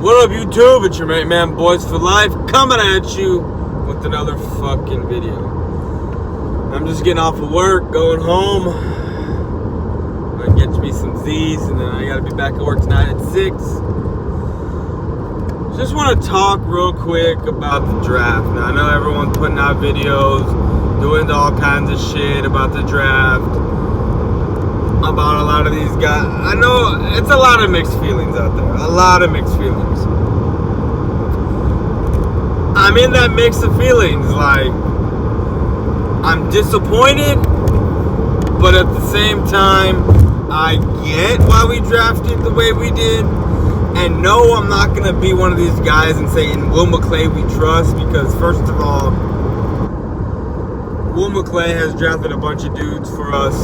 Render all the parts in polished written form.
What up, YouTube? It's your mate, man, Boys for Life, coming at you with another fucking video. I'm just getting off of work, going home. I'm gonna get me some Z's, and then I gotta be back at work tonight at 6. Just want to talk real quick about the draft. Now, I know everyone's putting out videos, doing all kinds of shit about the draft, about a lot of these guys. I know it's a lot of mixed feelings out there. A lot of mixed feelings. I'm in that mix of feelings. Like, I'm disappointed, but at the same time, I get why we drafted the way we did. And no, I'm not going to be one of these guys and say, in Will McClay we trust, because first of all, Will McClay has drafted a bunch of dudes for us,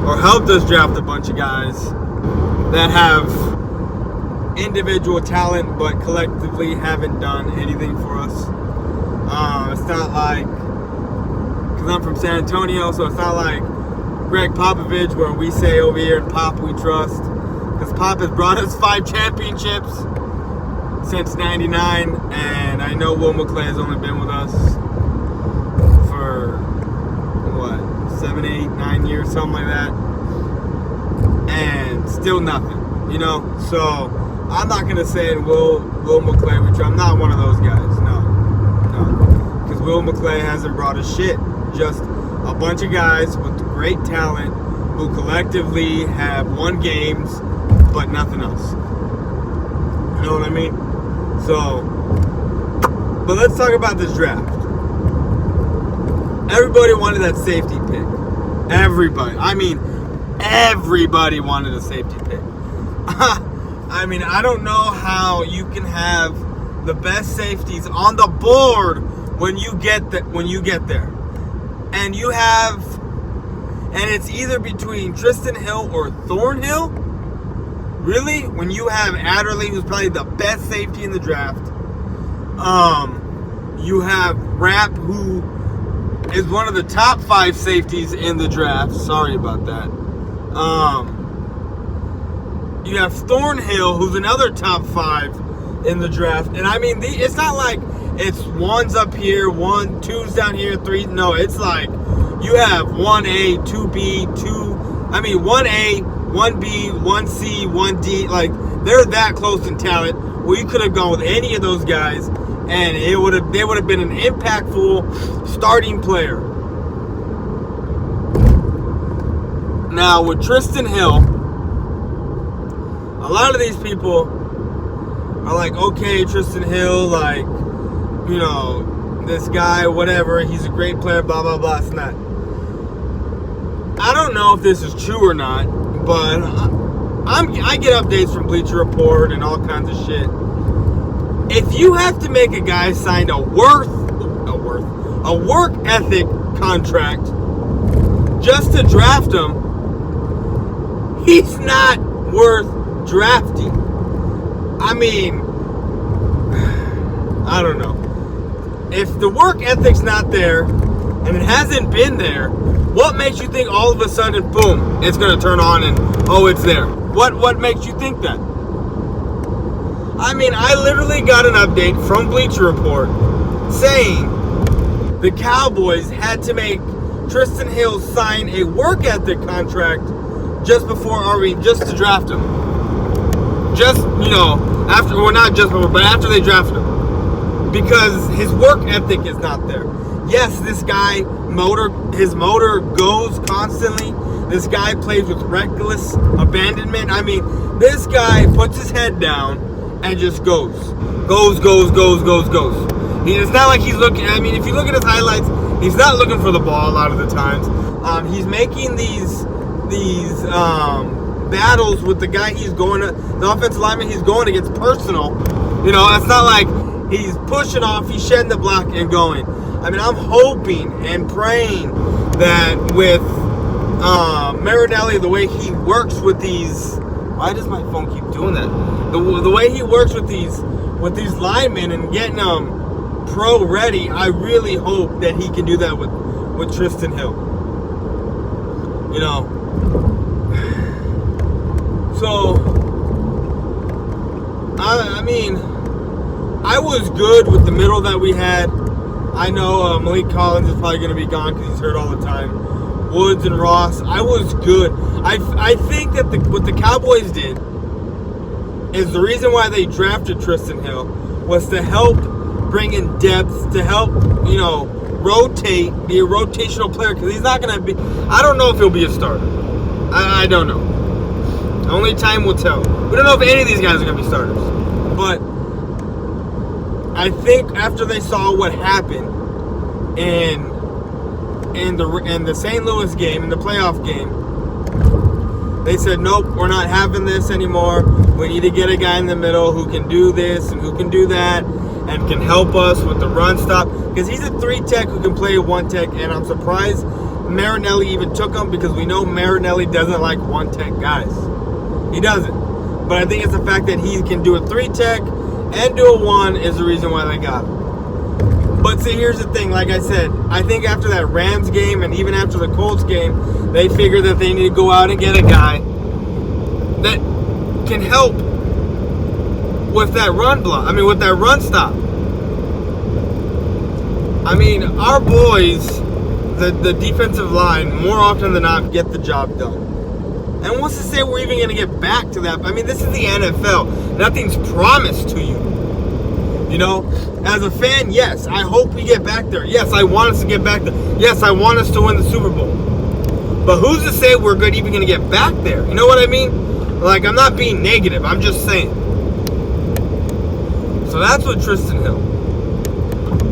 or helped us draft a bunch of guys that have individual talent, but collectively haven't done anything for us. It's not like, because I'm from San Antonio, so it's not like Greg Popovich, where we say over here in Pop we trust. Because Pop has brought us 5 championships since '99, and I know Will McClay has only been with us for, 7, 8, 9 years, something like that. And still nothing, you know? So, I'm not going to say Will McClay, which I'm not one of those guys, no. Because Will McClay hasn't brought us shit. Just a bunch of guys with great talent who collectively have won games, but nothing else. You know what I mean? So, but let's talk about this draft. Everybody wanted that safety pick. Everybody. I mean, everybody wanted a safety pick. I mean, I don't know how you can have the best safeties on the board when you get there. And you have, and it's either between Tristan Hill or Thornhill. Really? When you have Adderley, who's probably the best safety in the draft. You have Rapp, who is one of the top 5 safeties in the draft. Sorry about that. You have Thornhill, who's another top 5 in the draft. And I mean, it's not like it's 1's up here, 2's down here, 3. No, it's like you have 1A, 2B, 1A, 1B, 1C, 1D. Like, they're that close in talent. Well, you could have gone with any of those guys, and they would have been an impactful starting player. Now, with Tristan Hill, a lot of these people are like, okay, Tristan Hill, like, you know, this guy, whatever, he's a great player, blah, blah, blah. It's not. I don't know if this is true or not, but I get updates from Bleacher Report and all kinds of shit. If you have to make a guy sign a work ethic contract just to draft him, he's not worth drafting. I mean, I don't know. If the work ethic's not there, and it hasn't been there, what makes you think all of a sudden, boom, it's going to turn on and, oh, it's there? What makes you think that? I mean, I literally got an update from Bleacher Report saying the Cowboys had to make Tristan Hill sign a work ethic contract just to draft him. Just, you know, after they drafted him. Because his work ethic is not there. Yes, this guy, his motor goes constantly. This guy plays with reckless abandonment. I mean, this guy puts his head down and just goes. It's not like he's looking, I mean, if you look at his highlights, he's not looking for the ball a lot of the times. He's making these battles with the guy the offensive lineman he's going against personal. You know, it's not like he's pushing off, he's shedding the block and going. I mean, I'm hoping and praying that with Marinelli, the way he works with these, why does my phone keep doing that? The way he works with these linemen and getting them pro ready, I really hope that he can do that with Tristan Hill. You know, so I mean, I was good with the middle that we had. I know Malik Collins is probably going to be gone because he's hurt all the time. Woods and Ross, I was good. I think that what the Cowboys did is the reason why they drafted Tristan Hill was to help bring in depth, to help, rotate, be a rotational player, because he's not going to be, I don't know if he'll be a starter. I don't know. Only time will tell. We don't know if any of these guys are going to be starters. But I think after they saw what happened in the St. Louis game, in the playoff game, they said, nope, we're not having this anymore. We need to get a guy in the middle who can do this and who can do that and can help us with the run stop. Because he's a 3-tech who can play a 1-tech, and I'm surprised Marinelli even took him, because we know Marinelli doesn't like 1-tech guys. He doesn't. But I think it's the fact that he can do a 3-tech and do a 1 is the reason why they got him. But see, here's the thing. Like I said, I think after that Rams game and even after the Colts game, they figured that they need to go out and get a guy that can help with that run block. I mean, with that run stop. I mean, our boys, the defensive line, more often than not, get the job done. And what's to say we're even going to get back to that? I mean, this is the NFL. Nothing's promised to you. As a fan, yes, I hope we get back there. Yes, I want us to get back there. Yes, I want us to win the Super Bowl. But who's to say we're even going to get back there? You know what I mean? Like, I'm not being negative. I'm just saying. So that's what Tristan Hill.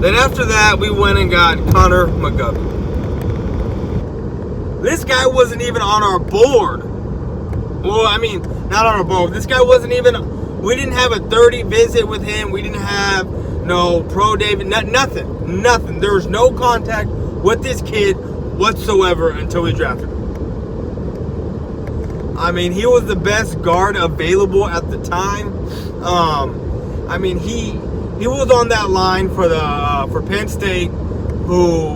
Then after that, we went and got Connor McGovern. This guy wasn't even on our board. Well, I mean, not on our board. This guy wasn't even, we didn't have a 30 visit with him. We didn't have no pro day, nothing. There was no contact with this kid whatsoever until we drafted him. I mean, he was the best guard available at the time. I mean, he was on that line for Penn State, who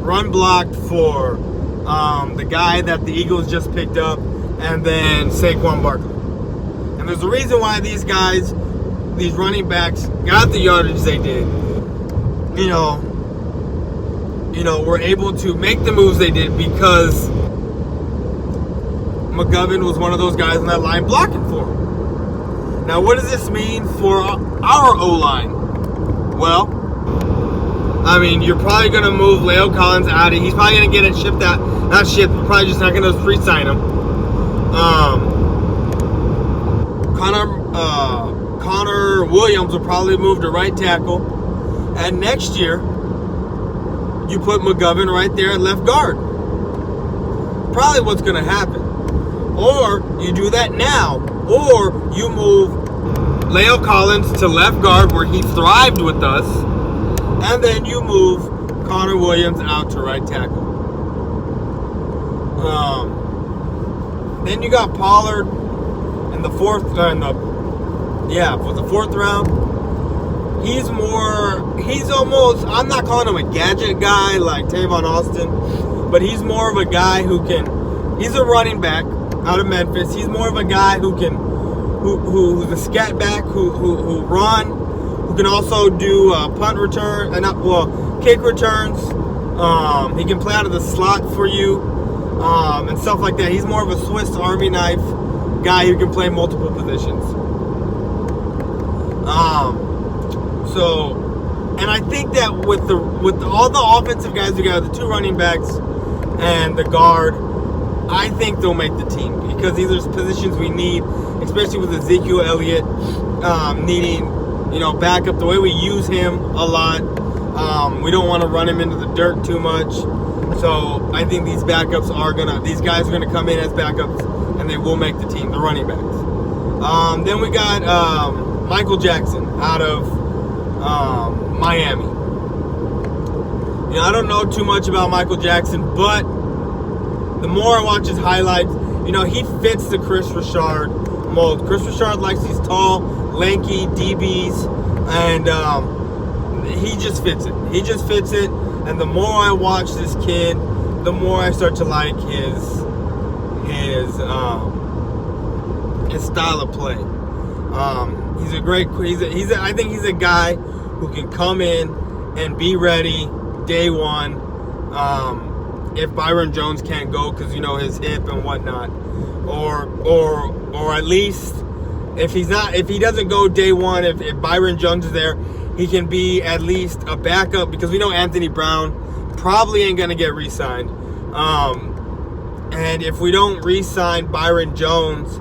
run blocked for the guy that the Eagles just picked up, and then Saquon Barkley. And there's a reason why these guys, these running backs, got the yardage they did. Were able to make the moves they did because McGovern was one of those guys on that line blocking for him. Now, what does this mean for our O-line? Well, I mean, you're probably going to move Leo Collins out of it. He's probably going to get it shipped out. Not shipped, probably just not going to free sign him. Connor Williams will probably move to right tackle. And next year, you put McGovern right there at left guard. Probably what's going to happen. Or you do that now. Or you move Leo Collins to left guard where he thrived with us. And then you move Connor Williams out to right tackle. Then you got Pollard in the fourth round. He's almost, I'm not calling him a gadget guy like Tavon Austin, but he's more of a guy he's a running back out of Memphis. He's more of a guy who's a scat back, who run, who can also do punt return, kick returns. He can play out of the slot for you, and stuff like that. He's more of a Swiss Army knife guy who can play multiple positions. And I think that with all the offensive guys we got, the 2 running backs and the guard, I think they'll make the team, because these are positions we need, especially with Ezekiel Elliott needing, backup. The way we use him a lot, we don't want to run him into the dirt too much. So I think these guys are gonna come in as backups, and they will make the team, the running backs. Then we got Michael Jackson out of Miami. I don't know too much about Michael Jackson, but the more I watch his highlights, he fits the Chris Richard mold. Chris Richard likes these tall, lanky DBs, and he just fits it. He just fits it, and the more I watch this kid, the more I start to like his style of play. I think he's a guy who can come in and be ready day one. If Byron Jones can't go because his hip and whatnot, or at least if he doesn't go day one, if Byron Jones is there, he can be at least a backup because we know Anthony Brown probably ain't gonna get re-signed. And if we don't re-sign Byron Jones,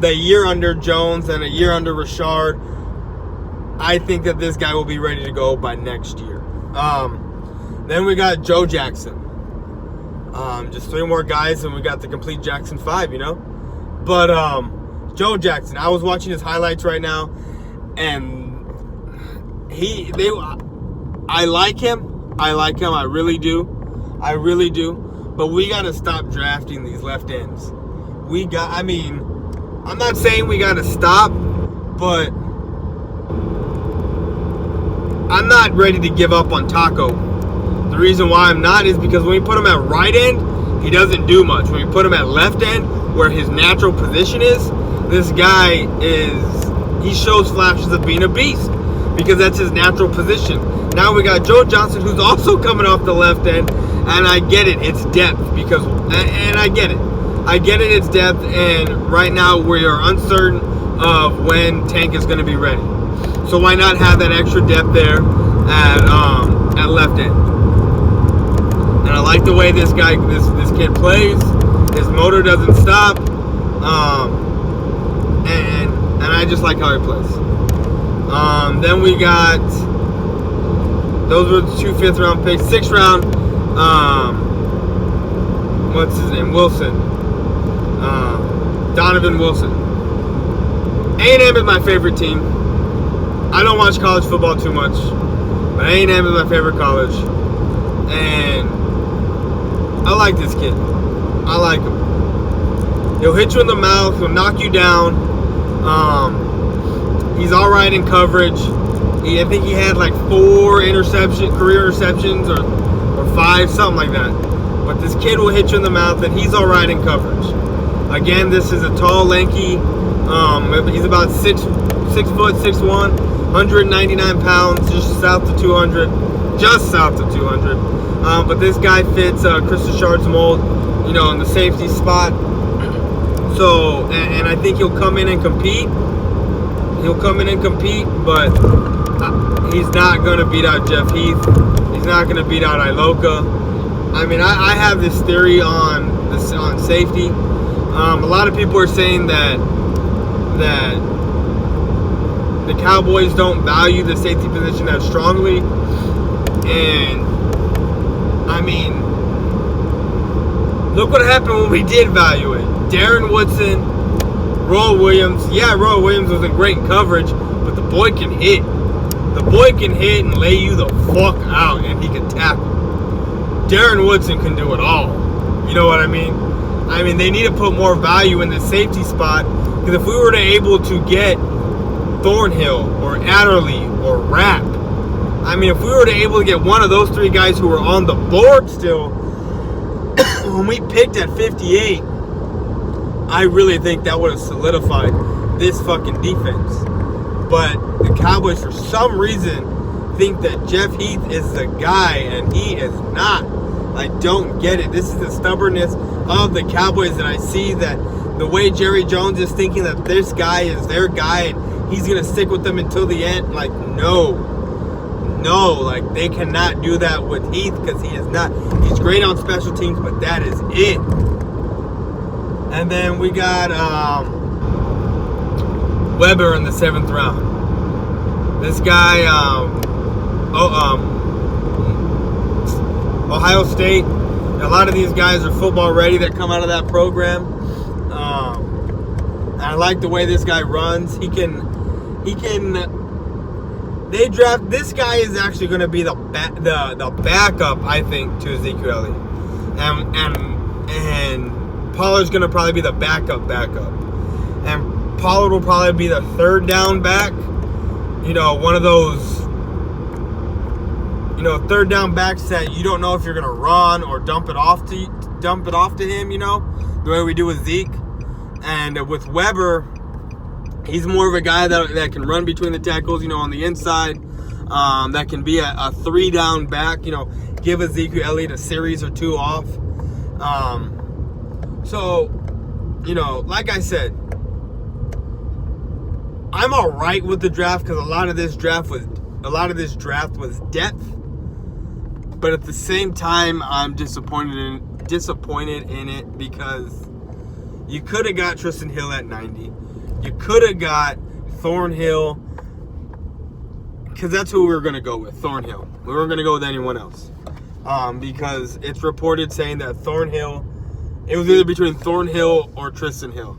the year under Jones and a year under Rashard, I think that this guy will be ready to go by next year. Then we got Joe Jackson. Just 3 more guys and we got the complete Jackson 5, But Joe Jackson, I was watching his highlights right now, and I like him. I really do. But we got to stop drafting these left ends. I'm not saying we got to stop, but I'm not ready to give up on Taco. The reason why I'm not is because when we put him at right end, he doesn't do much. When we put him at left end, where his natural position is, this guy he shows flashes of being a beast because that's his natural position. Now we got Joe Johnson, who's also coming off the left end, and I get it, it's depth and I get it. It's depth, and right now we are uncertain of when Tank is going to be ready. So why not have that extra depth there at left end? And I like the way this kid plays. His motor doesn't stop, and I just like how he plays. Then we got, those were the 2 5th-round picks. 6th round, what's his name? Wilson. Donovan Wilson. A&M is my favorite team. I don't watch college football too much, but A&M is my favorite college. And I like this kid. I like him. He'll hit you in the mouth. He'll knock you down. He's all right in coverage. I think he had like 4 career interceptions, or 5, something like that. But this kid will hit you in the mouth, and he's all right in coverage. Again, this is a tall, lanky. He's about 6 foot 6'1", 199 pounds, just south of 200. But this guy fits Chris Richard's mold, in the safety spot. So, and I think he'll come in and compete. But he's not going to beat out Jeff Heath. He's not going to beat out Iloka. I have this theory on safety. A lot of people are saying that the Cowboys don't value the safety position that strongly. And, look what happened when we did value it. Darren Woodson, Roy Williams. Yeah, Roy Williams wasn't great in coverage, but the boy can hit. The boy can hit and lay you the fuck out, and he can tackle. Darren Woodson can do it all. You know what I mean? They need to put more value in the safety spot, because if we were able to get Thornhill or Adderley or Rapp, if we were able to get one of those 3 guys who were on the board still, when we picked at 58, I really think that would have solidified this fucking defense. But the Cowboys, for some reason, think that Jeff Heath is the guy, and he is not. I don't get it. This is the stubbornness of the Cowboys, and I see that the way Jerry Jones is thinking that this guy is their guy and he's going to stick with them until the end. No, they cannot do that with Heath, because he is not. He's great on special teams, but that is it. And then we got Weber in the 7th round. This guy, Ohio State. A lot of these guys are football ready that come out of that program. And I like the way this guy runs. They draft, this guy is actually going to be the backup, I think, to Ezekiel Elliott. And Pollard's going to probably be the backup. And Pollard will probably be the 3rd down back. One of those, 3rd down backs that you don't know if you're going to run or dump it off to him, the way we do with Zeke. And with Weber, He's more of a guy that can run between the tackles, on the inside. That can be a 3-down back, give Ezekiel Elliott a series or 2 off. So, like I said, I'm all right with the draft because a lot of this draft was depth. But at the same time, I'm disappointed in it because you could have got Tristan Hill at 90. You could have got Thornhill, because that's who we were going to go with, Thornhill. We weren't going to go with anyone else. Because it's reported saying that Thornhill, it was either between Thornhill or Tristan Hill.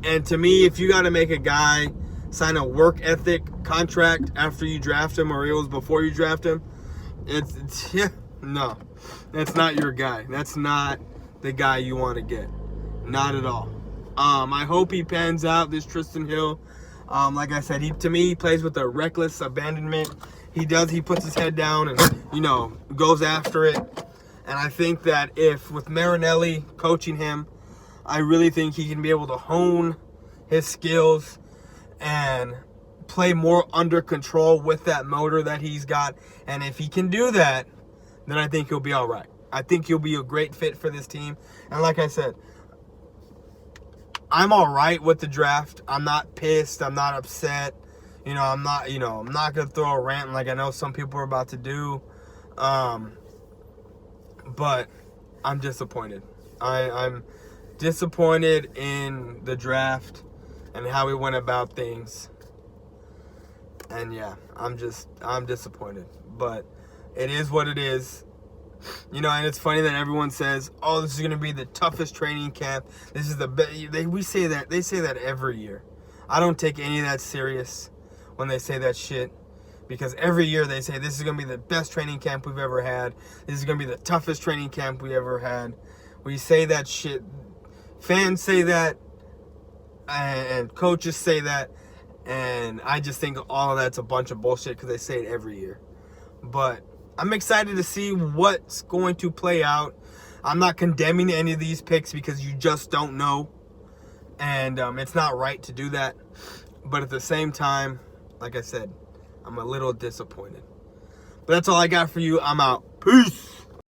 And to me, if you got to make a guy sign a work ethic contract after you draft him, or it was before you draft him, no, that's not your guy. That's not the guy you want to get. Not at all. I hope he pans out, this Tristan Hill. Like I said, he plays with a reckless abandonment. He puts his head down and, goes after it. And I think that if, with Marinelli coaching him, I really think he can be able to hone his skills and play more under control with that motor that he's got. And if he can do that, then I think he'll be all right. I think he'll be a great fit for this team. And like I said, I'm all right with the draft. I'm not pissed. I'm not upset. I'm not going to throw a rant like I know some people are about to do. But I'm disappointed. I'm disappointed in the draft and how we went about things. And yeah, I'm disappointed. But it is what it is. And it's funny that everyone says, "Oh, this is going to be the toughest training camp. This is the best." They say that every year. I don't take any of that serious when they say that shit, because every year they say this is going to be the best training camp we've ever had. This is going to be the toughest training camp we ever had. We say that shit. Fans say that, and coaches say that, and I just think all of that's a bunch of bullshit because they say it every year. But I'm excited to see what's going to play out. I'm not condemning any of these picks because you just don't know. And it's not right to do that. But at the same time, like I said, I'm a little disappointed. But that's all I got for you. I'm out. Peace.